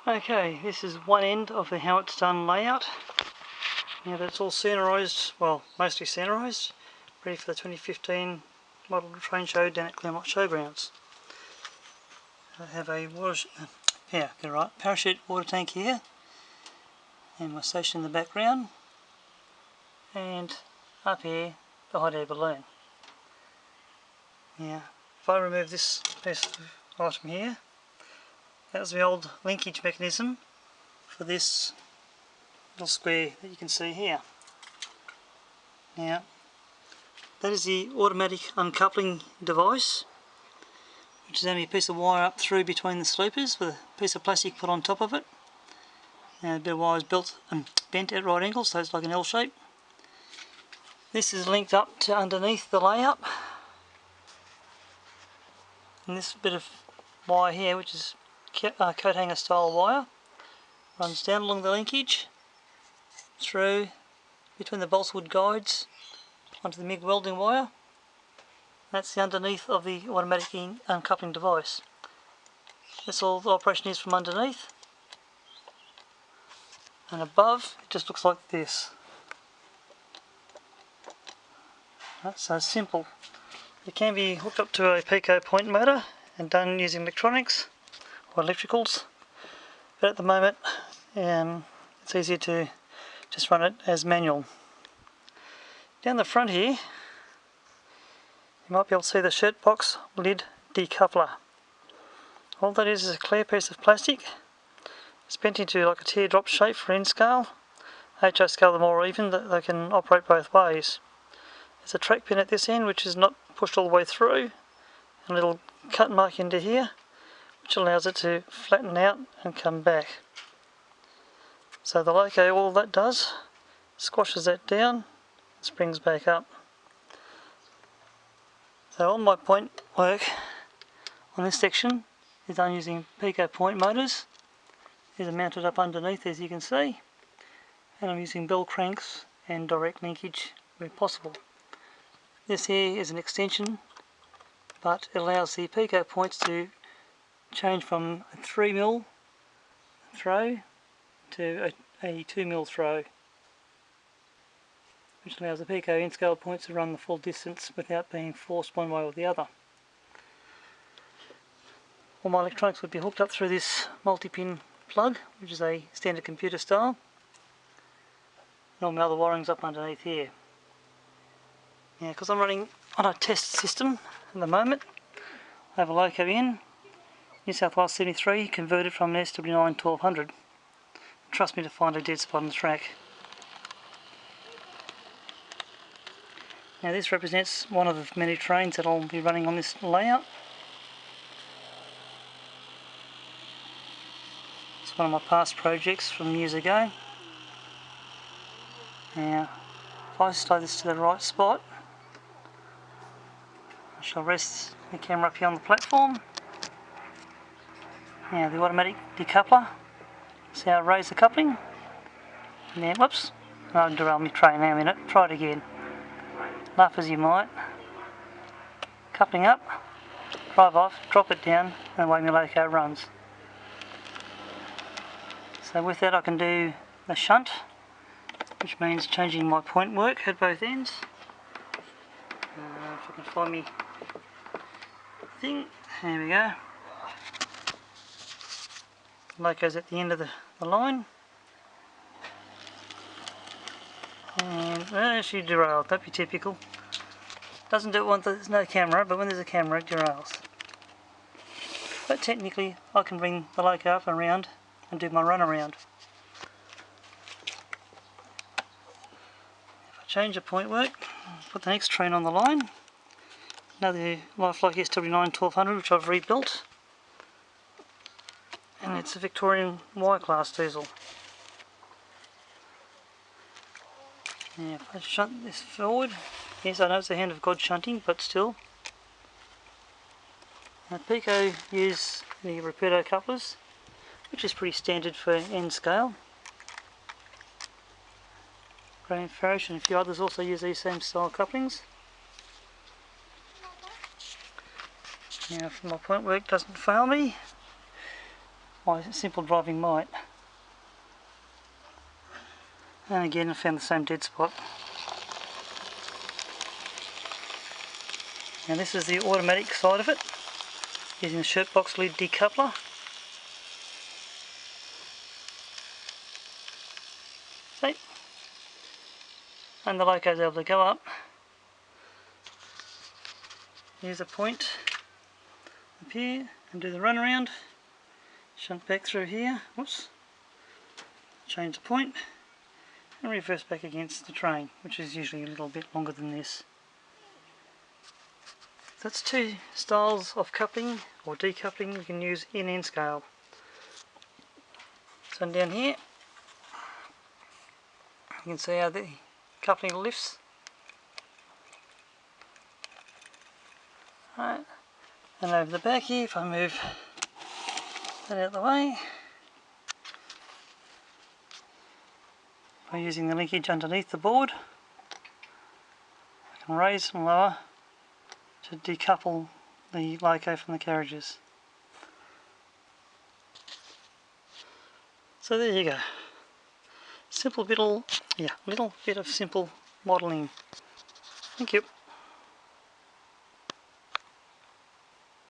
Okay, this is one end of the how it's done layout. Now that's all centerised, well, mostly centerised, ready for the 2015 model train show down at Claremont Showgrounds. I have a parachute water tank here, and my station in the background, and up here the hot air balloon. Now, if I remove this piece of item here, that was the old linkage mechanism for this little square that you can see here. Now, that is the automatic uncoupling device, which is only a piece of wire up through between the sleepers with a piece of plastic put on top of it. And a bit of wire is built and bent at right angles, so it's like an L shape. This is linked up to underneath the layup. And this bit of wire here, which is coat hanger style wire, runs down along the linkage through between the balsa wood guides onto the MIG welding wire. That's the underneath of the automatic uncoupling device. That's all the operation is from underneath, and above it just looks like this. That's so simple. It can be hooked up to a Pico point motor and done using electronics or electricals, but at the moment it's easier to just run it as manual. Down the front here you might be able to see the shirt box lid decoupler. All that is a clear piece of plastic. It's bent into like a teardrop shape for end scale. HO scale them more even, that they can operate both ways. There's a track pin at this end which is not pushed all the way through, and a little cut mark into here which allows it to flatten out and come back. So the loco, all that does, squashes that down and springs back up. So all my point work on this section is done using Pico point motors. These are mounted up underneath, as you can see, and I'm using bell cranks and direct linkage where possible. This here is an extension, but it allows the Pico points to change from a 3mm throw to a 2mm throw, which allows the Pico end scale points to run the full distance without being forced one way or the other. All my electronics would be hooked up through this multi-pin plug, which is a standard computer style, and all my other wiring's up underneath here. Now, because I'm running on a test system at the moment, I have a loco in New South Wales 73 converted from an SW9 1200. Trust me to find a dead spot on the track. Now this represents one of the many trains that I'll be running on this layout. It's one of my past projects from years ago. Now, if I slow this to the right spot, I shall rest the camera up here on the platform. Now the automatic decoupler, see how I raise the coupling, and then whoops, I'll derail my train now a minute, try it again. Laugh as you might. Coupling up, drive off, drop it down, and away my loco runs. So with that I can do the shunt, which means changing my point work at both ends. If I can find me thing, there we go. Loco's at the end of the line. And she derailed, that'd be typical. Doesn't do it when there's no camera, but when there's a camera it derails. But technically I can bring the loco up and around and do my run around. If I change the point work, put the next train on the line, another lifelike SW9 1200 which I've rebuilt, and it's a Victorian Y-class diesel. Now if I shunt this forward, yes I know it's a hand of God shunting, but still. Now Pico use the Rapido couplers, which is pretty standard for end scale. Graham Farish and a few others also use these same style couplings. Now if my point work doesn't fail me, my simple driving might. And again I found the same dead spot. Now this is the automatic side of it, using the shirt box lid decoupler. See? And the loco is able to go up, use a point up here and do the run around, shunt back through here, whoops, change the point and reverse back against the train, which is usually a little bit longer than this. That's two styles of coupling or decoupling you can use in N scale. So down here you can see how the coupling lifts. Right. And over the back here, if I move that out of the way, by using the linkage underneath the board, I can raise and lower to decouple the loco from the carriages. So there you go. Little bit of simple modelling. Thank you.